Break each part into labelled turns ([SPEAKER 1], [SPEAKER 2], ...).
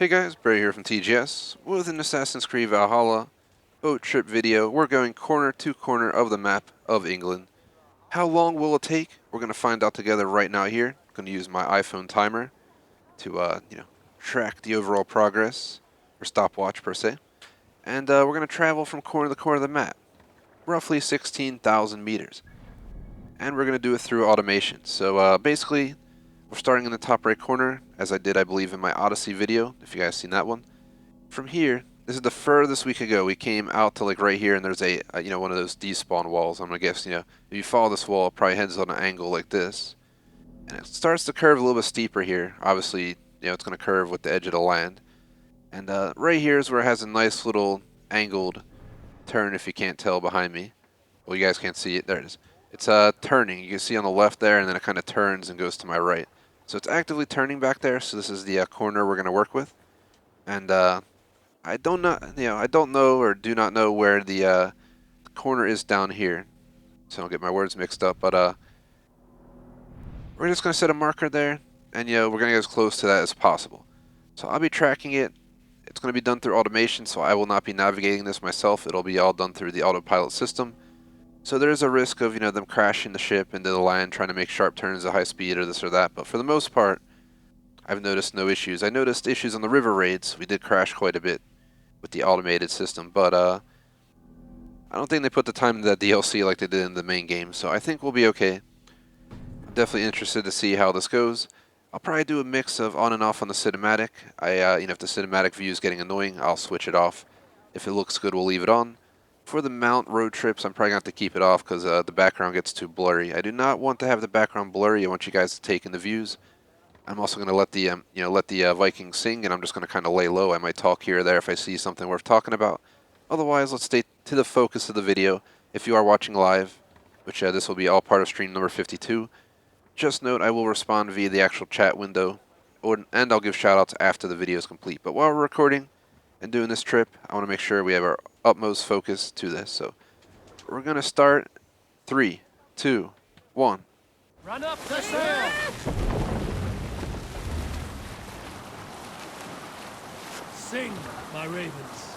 [SPEAKER 1] Hey guys, Bray here from TGS with an Assassin's Creed Valhalla boat trip video. We're going corner to corner of the map of England. How long will it take? We're going to find out together right now here. I'm going to use my iPhone timer to, track the overall progress, or stopwatch per se. And we're going to travel from corner to corner of the map, roughly 16,000 meters. And we're going to do it through automation. So basically, we're starting in the top right corner, as I did, I believe, in my Odyssey video, if you guys seen that one. From here, this is the furthest we could go. We came out to like right here, and there's a one of those despawn walls. I'm gonna guess if you follow this wall, it probably heads on an angle like this, and it starts to curve a little bit steeper here. Obviously, it's gonna curve with the edge of the land, and right here is where it has a nice little angled turn. If you can't tell behind me, well, you guys can't see it. There it is. It's turning. You can see on the left there, and then it kind of turns and goes to my right. So it's actively turning back there. So this is the corner we're gonna work with, and I don't know, I don't know or do not know where the corner is down here, so I don't get my words mixed up. But we're just gonna set a marker there, and we're gonna get as close to that as possible. So I'll be tracking it. It's gonna be done through automation, so I will not be navigating this myself. It'll be all done through the autopilot system. So there is a risk of them crashing the ship into the land, trying to make sharp turns at high speed or this or that. But for the most part, I've noticed no issues. I noticed issues on the river raids. We did crash quite a bit with the automated system, but I don't think they put the time into that DLC like they did in the main game, so I think we'll be okay. I'm definitely interested to see how this goes. I'll probably do a mix of on and off on the cinematic. If the cinematic view is getting annoying, I'll switch it off. If it looks good, we'll leave it on. For the mount road trips, I'm probably going to have to keep it off because the background gets too blurry. I do not want to have the background blurry. I want you guys to take in the views. I'm also going to let the Vikings sing, and I'm just going to kind of lay low. I might talk here or there if I see something worth talking about. Otherwise, let's stay to the focus of the video. If you are watching live, which this will be all part of stream number 52, just note I will respond via the actual chat window, and I'll give shoutouts after the video is complete. But while we're recording and doing this trip, I want to make sure we have our utmost focus to this. So we're going to start 3, 2, 1.
[SPEAKER 2] Run up the sail! Sing, my ravens.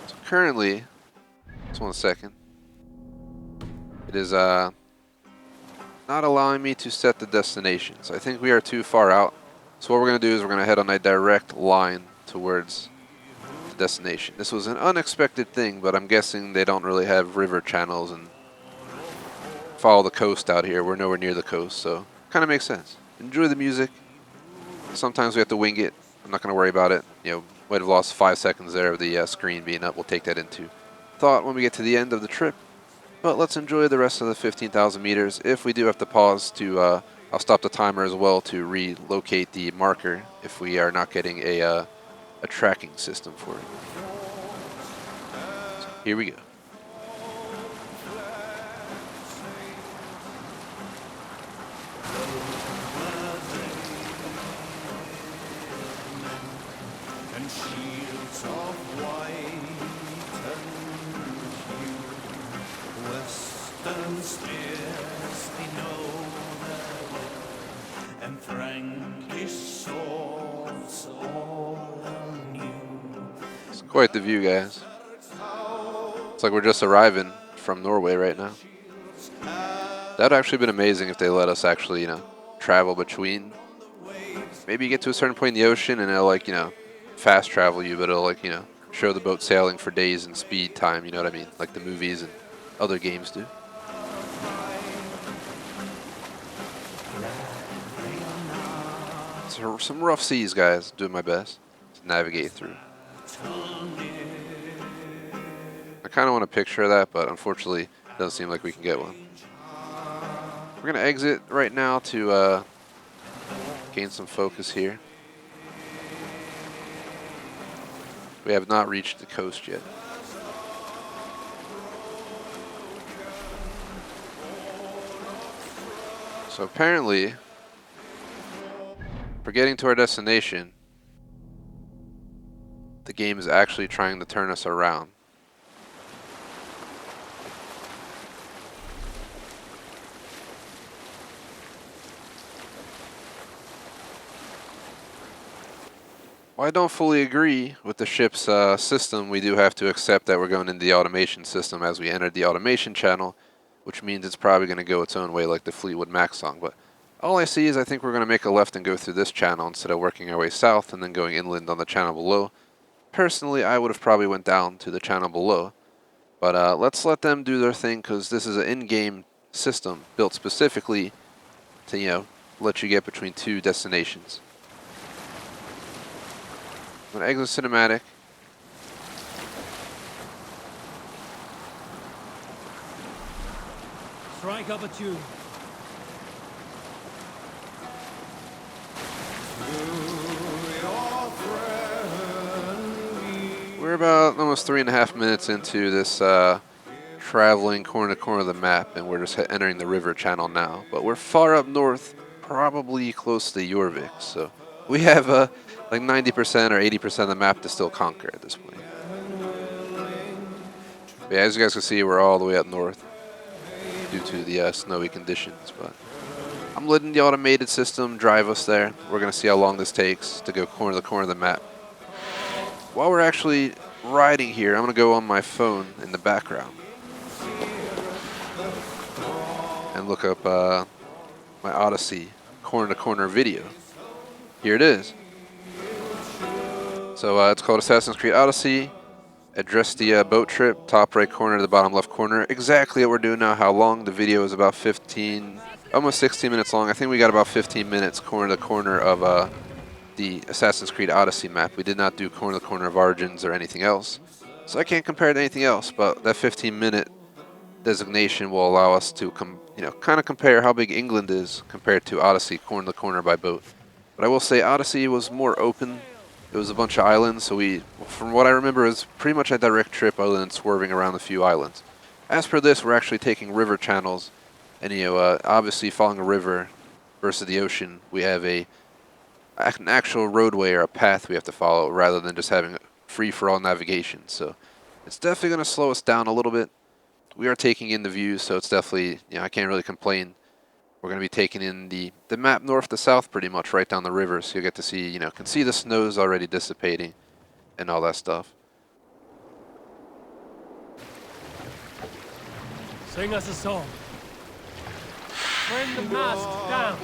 [SPEAKER 1] So currently, just 1 second, it is not allowing me to set the destination. So I think we are too far out. So what we're going to do is we're going to head on a direct line towards the destination. This was an unexpected thing, but I'm guessing they don't really have river channels and follow the coast out here. We're nowhere near the coast, so kind of makes sense. Enjoy the music. Sometimes we have to wing it. I'm not going to worry about it. Might have lost 5 seconds there of the screen being up. We'll take that into thought when we get to the end of the trip. But let's enjoy the rest of the 15,000 meters. If we do have to pause to, I'll stop the timer as well to relocate the marker if we are not getting a tracking system for it. So here we go.
[SPEAKER 3] And shields of white and hue, western spears they know their way, and Frankish swords all anew.
[SPEAKER 1] It's quite the view, guys. It's like we're just arriving from Norway right now. That would actually been amazing if they let us actually, travel between. Maybe you get to a certain point in the ocean and it'll fast travel you, but it'll show the boat sailing for days in speed time, you know what I mean? Like the movies and other games do. So some rough seas, guys. Doing my best to navigate through. I kind of want a picture of that, but unfortunately it doesn't seem like we can get one. We're going to exit right now to gain some focus here. We have not reached the coast yet. So apparently, for getting to our destination, the game is actually trying to turn us around. While I don't fully agree with the ship's system, we do have to accept that we're going into the automation system as we entered the automation channel, which means it's probably going to go its own way like the Fleetwood Mac song. But all I see is I think we're going to make a left and go through this channel instead of working our way south and then going inland on the channel below. Personally, I would have probably went down to the channel below. But let's let them do their thing because this is an in-game system built specifically to, let you get between two destinations. I'm going to exit cinematic.
[SPEAKER 2] Strike up a tune.
[SPEAKER 1] We're about almost 3.5 minutes into this traveling corner to corner of the map, and we're just entering the river channel now. But we're far up north, probably close to Jorvik, so we have like 90% or 80% of the map to still conquer at this point. But yeah, as you guys can see, we're all the way up north due to the snowy conditions. But I'm letting the automated system drive us there. We're going to see how long this takes to go corner to corner of the map. While we're actually riding here, I'm going to go on my phone in the background and look up my Odyssey corner-to-corner video. Here it is. So it's called Assassin's Creed Odyssey. Address the boat trip, top right corner to the bottom left corner. Exactly what we're doing now. How long? The video is about 15, almost 16 minutes long. I think we got about 15 minutes corner to corner of the Assassin's Creed Odyssey map. We did not do corner to corner of Origins or anything else. So I can't compare it to anything else, but that 15-minute designation will allow us to kind of compare how big England is compared to Odyssey corner to corner by boat. But I will say Odyssey was more open. It was a bunch of islands, so from what I remember, it was pretty much a direct trip other than swerving around a few islands. As per this, we're actually taking river channels, and obviously following a river versus the ocean, we have an actual roadway or a path we have to follow rather than just having free-for-all navigation. So it's definitely going to slow us down a little bit. We are taking in the views, so it's definitely, I can't really complain. We're going to be taking in the map north to south pretty much right down the river, so you'll get to see, can see the snows already dissipating and all that stuff.
[SPEAKER 2] Sing us a song. Bring the mask down.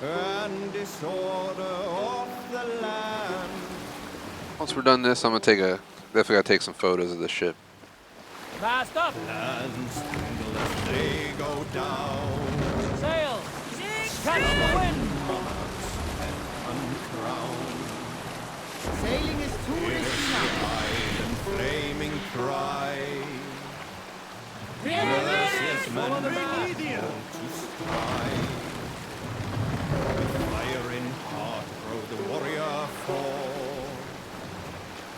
[SPEAKER 3] And disorder of the land.
[SPEAKER 1] Once we're done this, I'm going to definitely got to take some photos of the ship.
[SPEAKER 2] Mast up.
[SPEAKER 3] And single as they go down.
[SPEAKER 2] Sail. Catch the wind.
[SPEAKER 3] Uncrowned.
[SPEAKER 4] Sailing is too risky now.
[SPEAKER 3] Pride and flaming pride.
[SPEAKER 2] Follow the mast.
[SPEAKER 3] To strive. With fire in heart rode the warrior forth.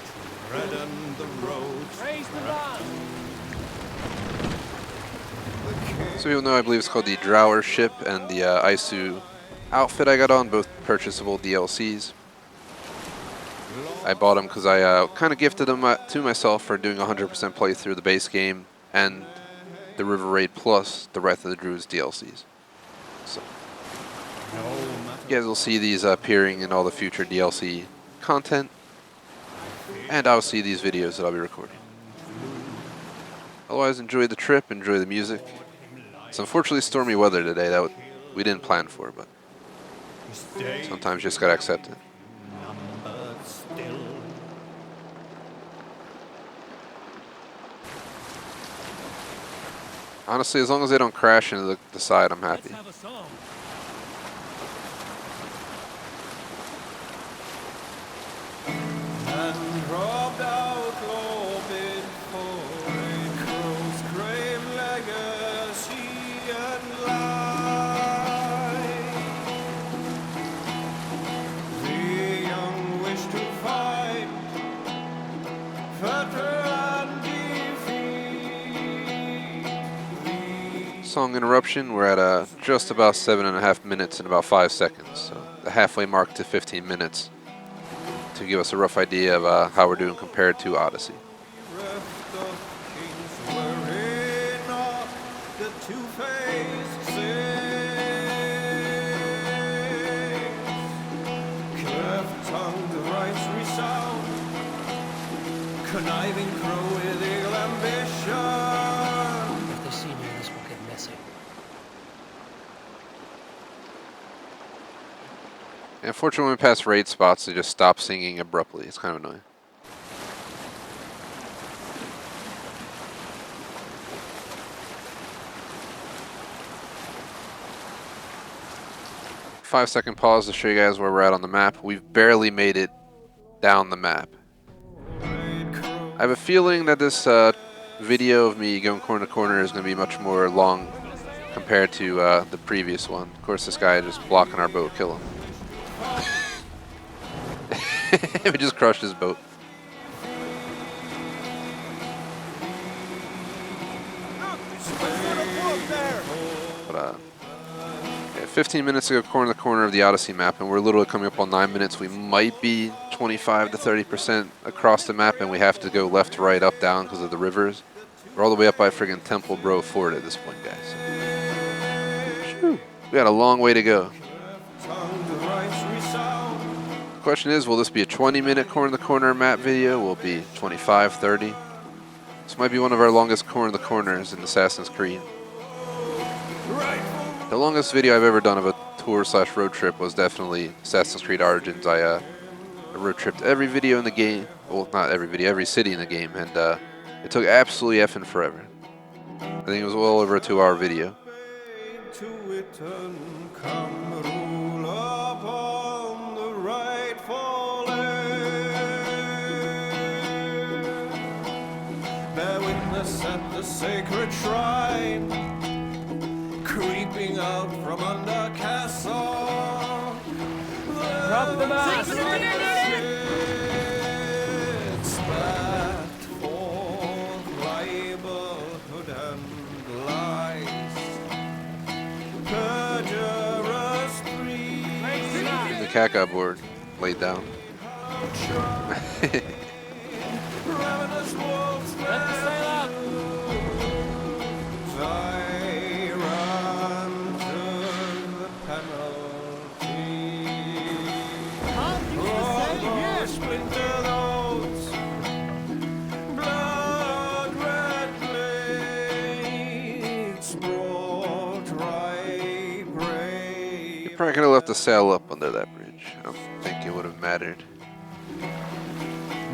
[SPEAKER 3] To redden the road.
[SPEAKER 2] Raise the mast.
[SPEAKER 1] So you'll know I believe it's called the Drower ship and the Isu outfit I got on, both purchasable DLCs. I bought them because I kind of gifted them to myself for doing 100% playthrough of the base game and the River Raid plus the Wrath of the Druids DLCs. So you guys will see these appearing in all the future DLC content, and I'll see these videos that I'll be recording. Otherwise, enjoy the trip, enjoy the music. It's unfortunately stormy weather today that we didn't plan for, but sometimes you just gotta accept it. Honestly, as long as they don't crash into the side, I'm happy.
[SPEAKER 2] Let's have a song.
[SPEAKER 3] And robbed out Lobin for a crow's grave legacy and life. The young wish to find fetter and defeat.
[SPEAKER 1] Song interruption, we're at just about 7.5 minutes and about 5 seconds, so the halfway mark to 15 minutes. To give us a rough idea of how we're doing compared to Odyssey.
[SPEAKER 3] Reft of kings were in the two-faced six. Cleft-tongued rights resound, conniving crow with eagle ambition.
[SPEAKER 5] If they see me, this will get messy.
[SPEAKER 1] Unfortunately, when we pass raid spots, they just stop singing abruptly. It's kind of annoying. Five-second pause to show you guys where we're at on the map. We've barely made it down the map. I have a feeling that this video of me going corner to corner is going to be much more long compared to the previous one. Of course, this guy just blocking our boat, kill him. We just crushed his boat. But yeah, 15 minutes to go corner to corner of the Odyssey map, and we're literally coming up on 9 minutes. We might be 25 to 30% across the map, and we have to go left, right, up, down because of the rivers. We're all the way up by friggin' Temple Bro Fort at this point, guys. Whew. We got a long way to go. The question is, will this be a 20-minute corner-to-corner map video? Will it be 25, 30? This might be one of our longest corner-to-corners in Assassin's Creed. The longest video I've ever done of a tour/road trip was definitely Assassin's Creed Origins. I road tripped every video in the game. Well, not every video, every city in the game, and it took absolutely effing forever. I think it was well over a 2-hour video.
[SPEAKER 3] Bear witness at the sacred shrine, creeping out from under castle.
[SPEAKER 2] Drop the mask!
[SPEAKER 3] Spat forth libelhood and lies, perjurous breeze.
[SPEAKER 1] The Kaka board laid down.
[SPEAKER 3] Ravenous wolves
[SPEAKER 2] Let the sail out!
[SPEAKER 3] tyrant to the penalty. Oh, splinter notes, blood red blades, broad dry brave.
[SPEAKER 1] You probably could have left the sail up under that bridge. I don't think it would have mattered.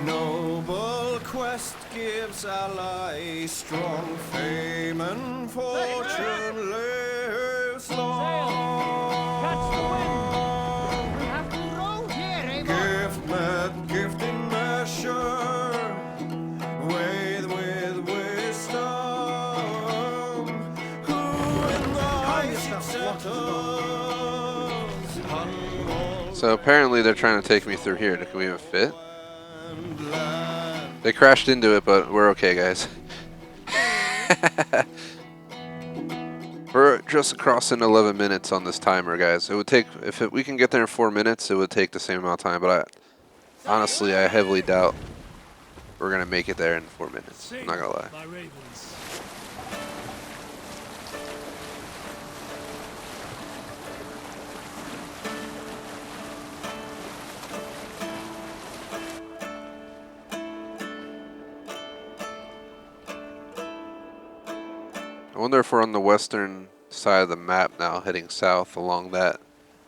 [SPEAKER 3] Noble quest gives ally strong fame and fortune lives long.
[SPEAKER 2] Catch the wind!
[SPEAKER 4] We have to row here, Eivor.
[SPEAKER 3] Gift met gift in measure, with wisdom. Who in the heights settles, humble
[SPEAKER 1] So apparently they're trying to take me through here. Can we even fit?
[SPEAKER 3] land.
[SPEAKER 1] They crashed into it, but we're okay, guys. We're just crossing 11 minutes on this timer, guys. It would take, we can get there in 4 minutes, it would take the same amount of time, but honestly, I heavily doubt we're going to make it there in 4 minutes. I'm not going to lie.
[SPEAKER 2] My ravens.
[SPEAKER 1] I wonder if we're on the western side of the map now, heading south along that.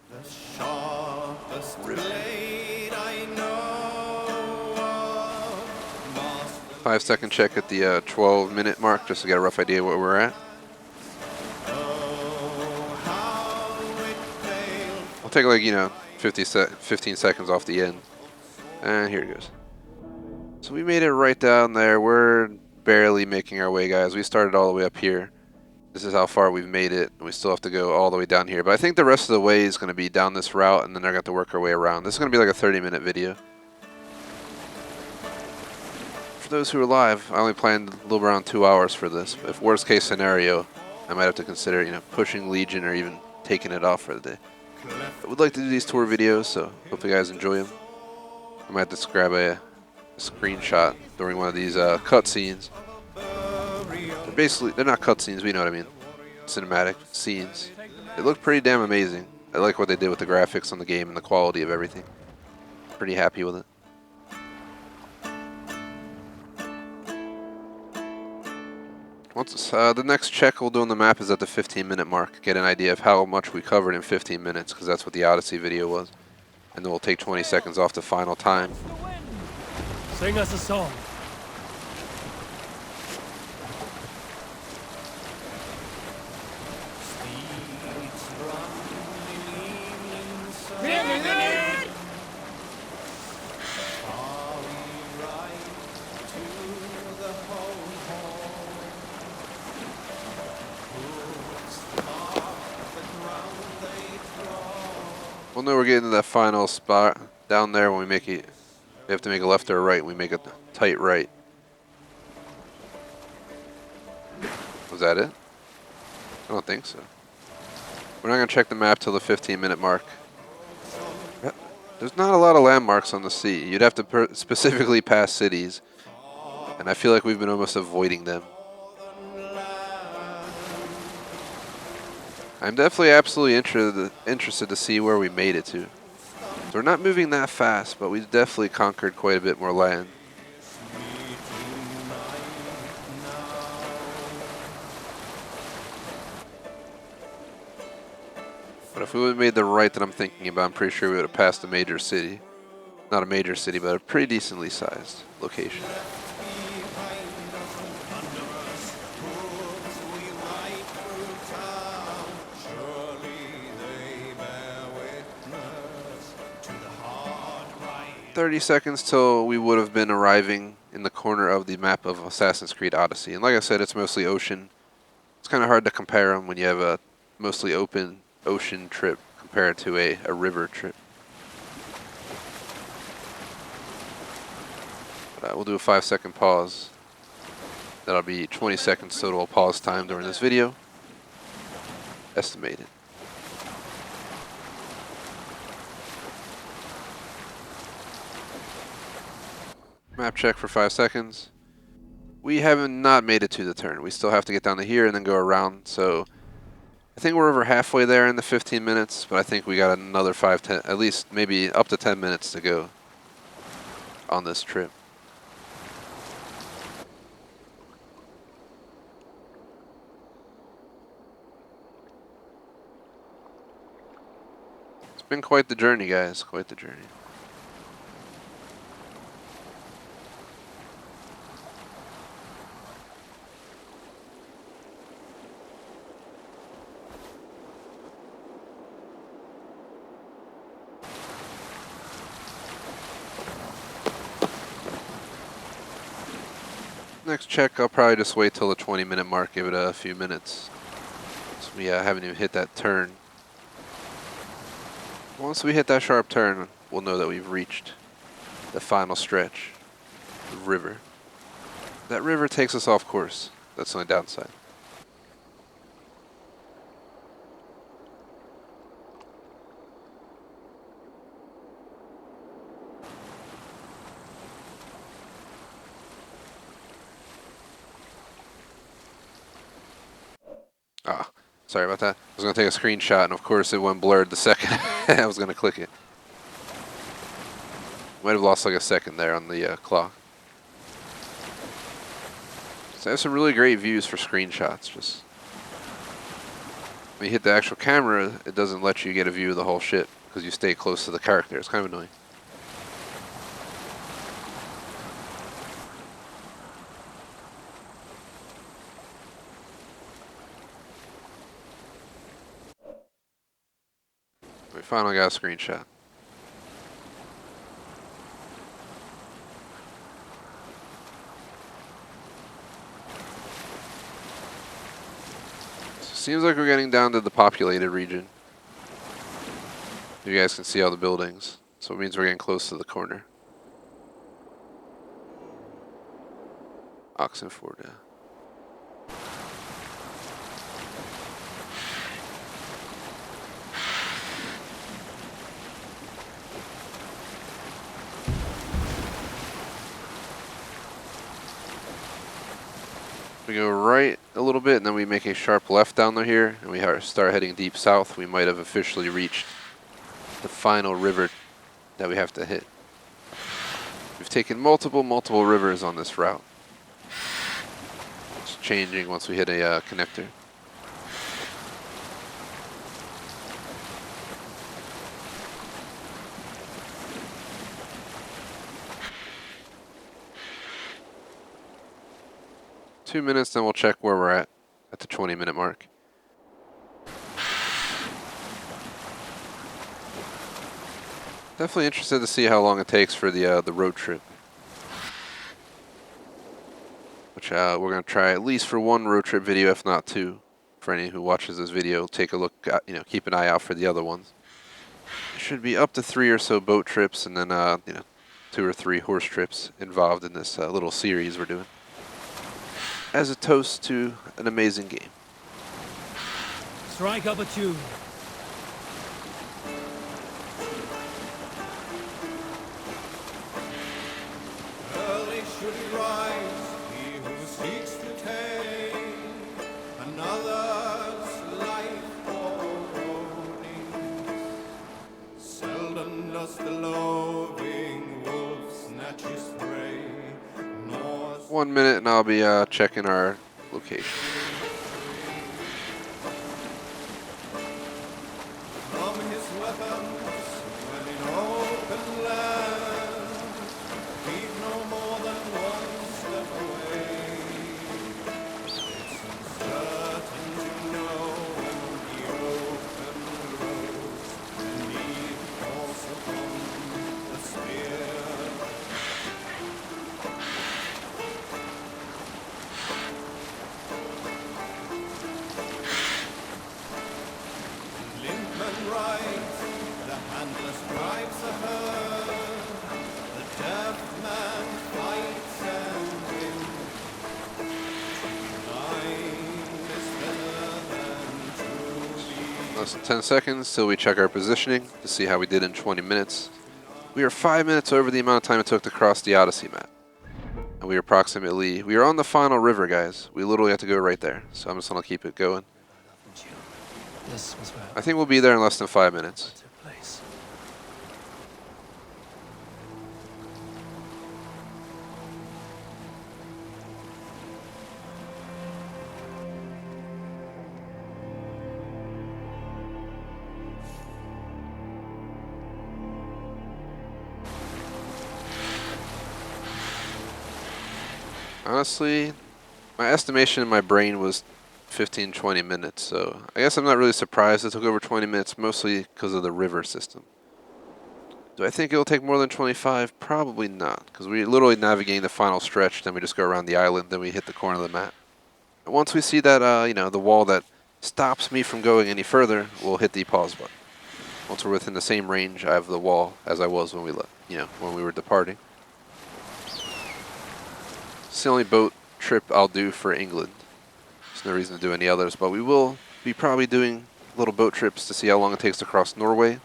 [SPEAKER 3] The sharpest blade I know of, master
[SPEAKER 1] 5-second check at the 12-minute mark, just to get a rough idea where we're at.
[SPEAKER 3] oh, how it failed.
[SPEAKER 1] I'll take like, 15 seconds off the end. And here it goes. So we made it right down there. We're barely making our way, guys. We started all the way up here. This is how far we've made it. We still have to go all the way down here. But I think the rest of the way is going to be down this route, and then they're going to have to work our way around. This is going to be like a 30-minute video. For those who are live, I only planned a little around 2 hours for this. But if worst case scenario, I might have to consider, pushing Legion or even taking it off for the day. I would like to do these tour videos, so hope you guys enjoy them. I might just grab a screenshot during one of these cutscenes. They're not cutscenes, but you know what I mean. cinematic scenes. It looked pretty damn amazing. I like what they did with the graphics on the game and the quality of everything. Pretty happy with it. Once the next check we'll do on the map is at the 15-minute mark. Get an idea of how much we covered in 15 minutes, because that's what the Odyssey video was. And then we'll take 20 seconds off the final time.
[SPEAKER 2] Sing us a song.
[SPEAKER 1] We'll know we're getting to that final spot down there when we make it. We have to make a left or a right, and we make a tight right. Was that it? I don't think so. We're not going to check the map till the 15-minute mark. There's not a lot of landmarks on the sea. You'd have to specifically pass cities, and I feel like we've been almost avoiding them. I'm definitely absolutely interested to see where we made it to. We're not moving that fast, but we've definitely conquered quite a bit more land. But if we would have made the right that I'm thinking about, I'm pretty sure we would have passed a major city. Not a major city, but a pretty decently sized location.
[SPEAKER 3] We ride through town. Surely they bear witness to the hard ride.
[SPEAKER 1] 30 seconds till we would have been arriving in the corner of the map of Assassin's Creed Odyssey. And like I said, it's mostly ocean. It's kind of hard to compare them when you have a mostly open ocean trip compared to a river trip. But, we'll do a 5-second pause. That'll be 20 seconds total pause time during this video. Estimated. Map check for 5 seconds. We haven't not made it to the turn. We still have to get down to here and then go around. So I think we're over halfway there in the 15 minutes, but I think we got another 5, 10, at least maybe up to 10 minutes to go on this trip. It's been quite the journey, guys, quite the journey. Next check, I'll probably just wait till the 20-minute mark, give it a few minutes. So we haven't even hit that turn. Once we hit that sharp turn, we'll know that we've reached the final stretch, the river. That river takes us off course. That's the only downside. Ah, sorry about that. I was going to take a screenshot, and of course it went blurred the second I was going to click it. Might have lost like a second there on the clock. So I have some really great views for screenshots. Just when you hit the actual camera, it doesn't let you get a view of the whole shit because you stay close to the character. It's kind of annoying. We finally got a screenshot. Seems like we're getting down to the populated region. You guys can see all the buildings, so it means we're getting close to the corner. Oxenford, yeah. We go right a little bit, and then we make a sharp left down there here, and we start heading deep south, we might have officially reached the final river that we have to hit. We've taken multiple rivers on this route. It's changing once we hit a connector. Two minutes, then we'll check where we're at the 20-minute mark. Definitely interested to see how long it takes for the road trip. Which we're going to try at least for one road trip video, if not two. For any who watches this video, take a look, keep an eye out for the other ones. There should be up to 3 or so boat trips, and then 2 or 3 horse trips involved in this little series we're doing, as a toast to an amazing game.
[SPEAKER 2] Strike up a tune.
[SPEAKER 3] Early should he rise, he who seeks to take another's life foreboding. Seldom does the loving wolf snatch his prey, nor
[SPEAKER 1] 1 minute, and I'll be checking our location.
[SPEAKER 3] from his weapons when in open land, keep no more than one step away. It's uncertain to know the open road, and need falls upon the spear. Limpman rides, the handless drives a herd, the deaf man fights and wins. Blind is better than to be.
[SPEAKER 1] Less than 10 seconds till we check our positioning to see how we did in 20 minutes. We are 5 minutes over the amount of time it took to cross the Odyssey map. And we are on the final river, guys. We literally have to go right there. So I'm just going to keep it going.
[SPEAKER 5] This was where
[SPEAKER 1] I think we'll be there in less than 5 minutes.
[SPEAKER 5] it took place.
[SPEAKER 1] Honestly, my estimation in my brain was 15-20 minutes, so I guess I'm not really surprised it took over 20 minutes, mostly because of the river system. Do I think it'll take more than 25? Probably not, because we're literally navigating the final stretch, then we just go around the island, then we hit the corner of the map. And once we see that, the wall that stops me from going any further, we'll hit the pause button. Once we're within the same range of the wall as I was when we left, when we were departing. It's the only boat trip I'll do for England. There's no reason to do any others, but we will be probably doing little boat trips to see how long it takes to cross Norway,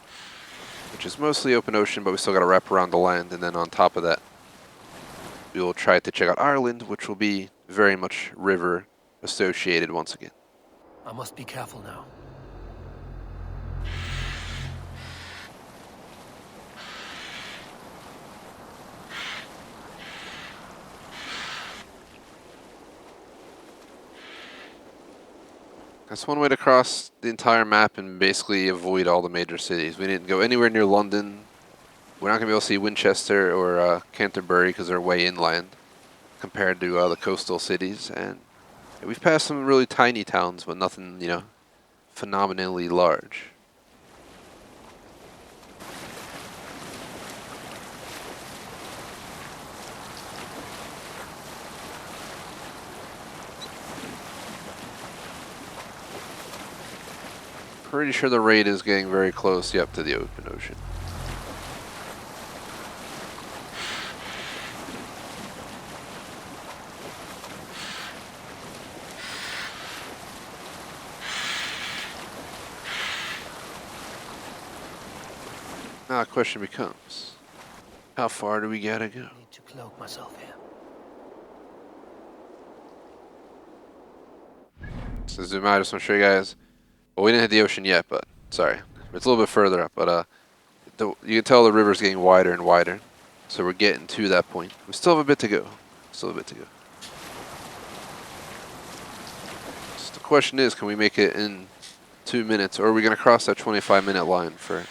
[SPEAKER 1] which is mostly open ocean, but we still got to wrap around the land, and then on top of that, we will try to check out Ireland, which will be very much river associated once again.
[SPEAKER 5] I must be careful now.
[SPEAKER 1] That's one way to cross the entire map and basically avoid all the major cities. We didn't go anywhere near London. We're not going to be able to see Winchester or Canterbury because they're way inland compared to the coastal cities. And we've passed some really tiny towns, but nothing, phenomenally large. Pretty sure the raid is getting very close, yep, to the open ocean. Now the question becomes, how far do we gotta go?
[SPEAKER 5] I need to cloak myself here.
[SPEAKER 1] So zoom out, I just want to show you guys. Well, we didn't hit the ocean yet, but sorry. It's a little bit further up, but you can tell the river's getting wider and wider. So we're getting to that point. We still have a bit to go. Still a bit to go. So the question is, can we make it in 2 minutes, or are we going to cross that 25-minute line for...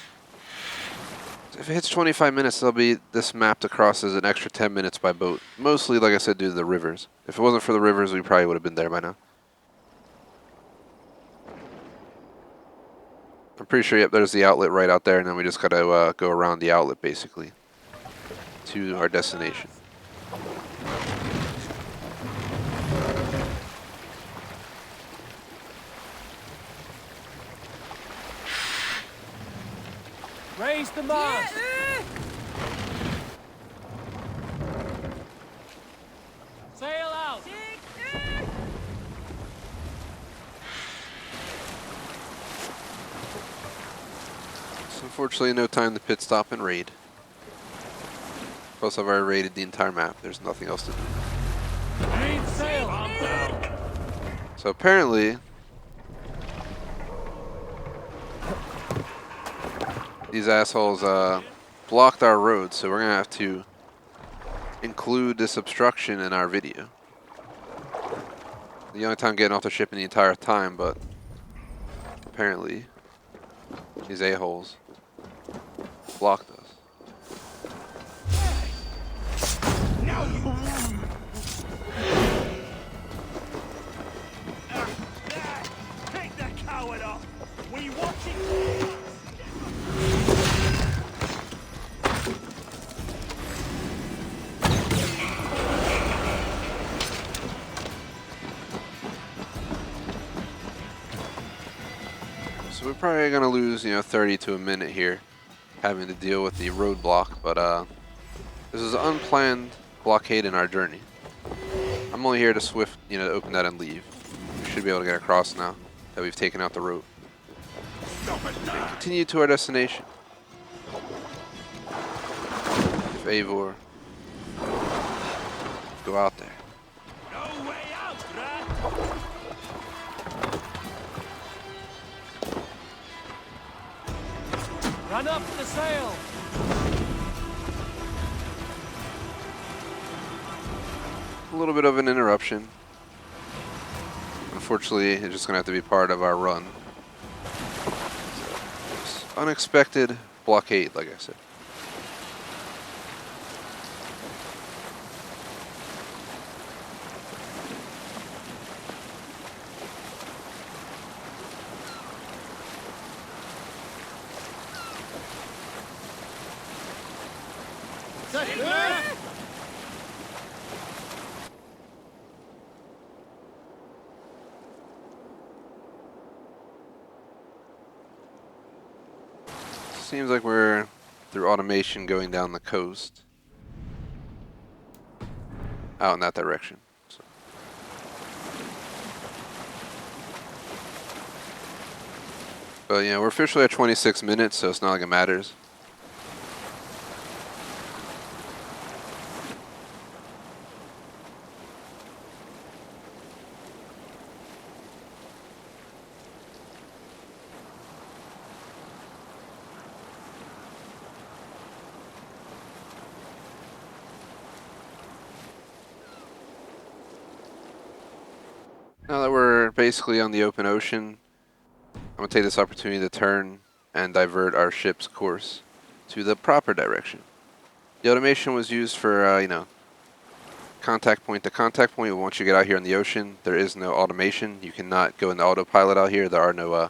[SPEAKER 1] If it hits 25 minutes, there'll be this map to cross as an extra 10 minutes by boat. Mostly, like I said, due to the rivers. If it wasn't for the rivers, we probably would have been there by now. I'm pretty sure, yep, there's the outlet right out there, and then we just gotta go around the outlet, basically, to our destination.
[SPEAKER 2] Raise the mast! Sail out!
[SPEAKER 1] So unfortunately, no time to pit stop and raid. Plus, I've already raided the entire map. There's nothing else to do.
[SPEAKER 2] Main sail!
[SPEAKER 1] So apparently, these assholes blocked our road, so we're gonna have to include this obstruction in our video. The only time getting off the ship in the entire time, but apparently these a-holes blocked us.
[SPEAKER 3] Take that coward off! We watch it!
[SPEAKER 1] So we're probably gonna lose, 30 to a minute here, having to deal with the roadblock. But this is an unplanned blockade in our journey. I'm only here to to open that and leave. We should be able to get across now that we've taken out the rope. And continue to our destination. If Eivor go out there.
[SPEAKER 3] No way out, rat!
[SPEAKER 2] Run up the sail!
[SPEAKER 1] A little bit of an interruption. Unfortunately, it's just gonna have to be part of our run. So, unexpected blockade, like I said. Seems like we're through automation going down the coast. Out in that direction. So. But we're officially at 26 minutes, so it's not like it matters. Now that we're basically on the open ocean, I'm going to take this opportunity to turn and divert our ship's course to the proper direction. The automation was used for, contact point to contact point. Once you get out here in the ocean, there is no automation. You cannot go into autopilot out here. There are no,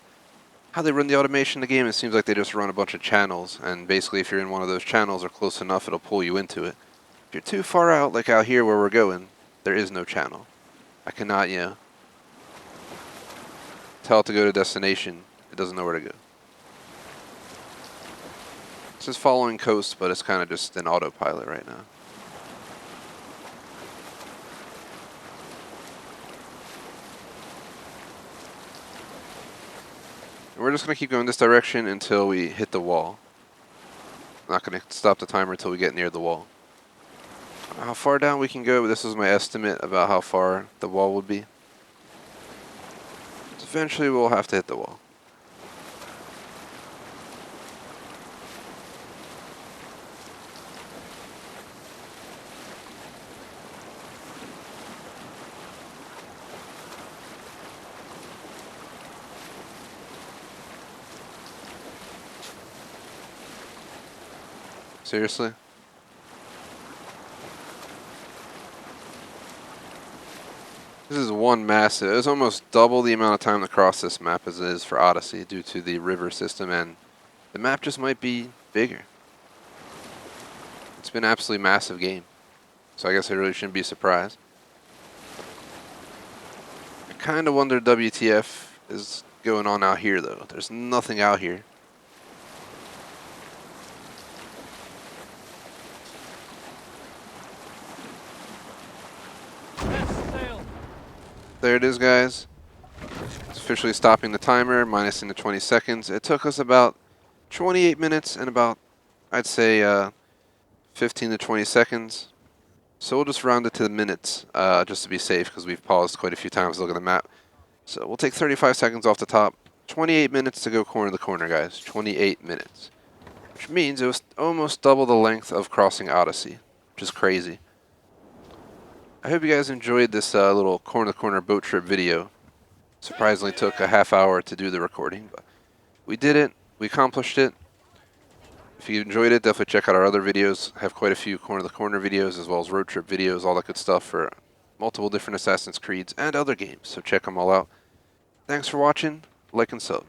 [SPEAKER 1] how they run the automation in the game, it seems like they just run a bunch of channels, and basically if you're in one of those channels or close enough, it'll pull you into it. If you're too far out, like out here where we're going, there is no channel. I cannot, tell it to go to destination. It doesn't know where to go. It's just following coast, but it's kind of just in autopilot right now. And we're just going to keep going this direction until we hit the wall. Not going to stop the timer until we get near the wall. I don't know how far down we can go, but this is my estimate about how far the wall would be. Eventually we'll have to hit the wall. Seriously? This is one massive, it's almost double the amount of time to cross this map as it is for Odyssey due to the river system, and the map just might be bigger. It's been an absolutely massive game, so I guess I really shouldn't be surprised. I kind of wonder WTF is going on out here though. There's nothing out here.
[SPEAKER 2] Let's sail.
[SPEAKER 1] There it is, guys. It's officially stopping the timer, minusing the 20 seconds. It took us about 28 minutes and about, I'd say, 15 to 20 seconds. So we'll just round it to the minutes, just to be safe, because we've paused quite a few times to look at the map. So we'll take 35 seconds off the top. 28 minutes to go corner to corner, guys. 28 minutes. Which means it was almost double the length of crossing Odyssey, which is crazy. I hope you guys enjoyed this little corner to corner boat trip video. Surprisingly took a half hour to do the recording, but we did it. We accomplished it. If you enjoyed it, definitely check out our other videos. I have quite a few corner to corner videos as well as road trip videos, all that good stuff for multiple different Assassin's Creeds and other games. So check them all out. Thanks for watching. Like and sub.